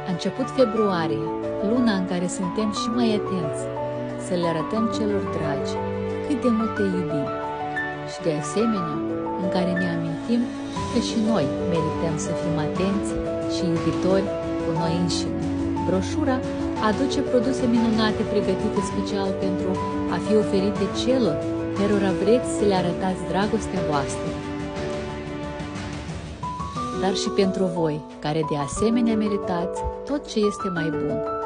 A început februarie, luna în care suntem și mai atenți să le arătăm celor dragi cât de mult te iubim și de asemenea în care ne amintim că și noi merităm să fim atenți și iubitori cu noi înșine. Broșura aduce produse minunate pregătite special pentru a fi oferite celor cărora vreți să le arătați dragostea voastră, dar și pentru voi, care de asemenea meritați tot ce este mai bun.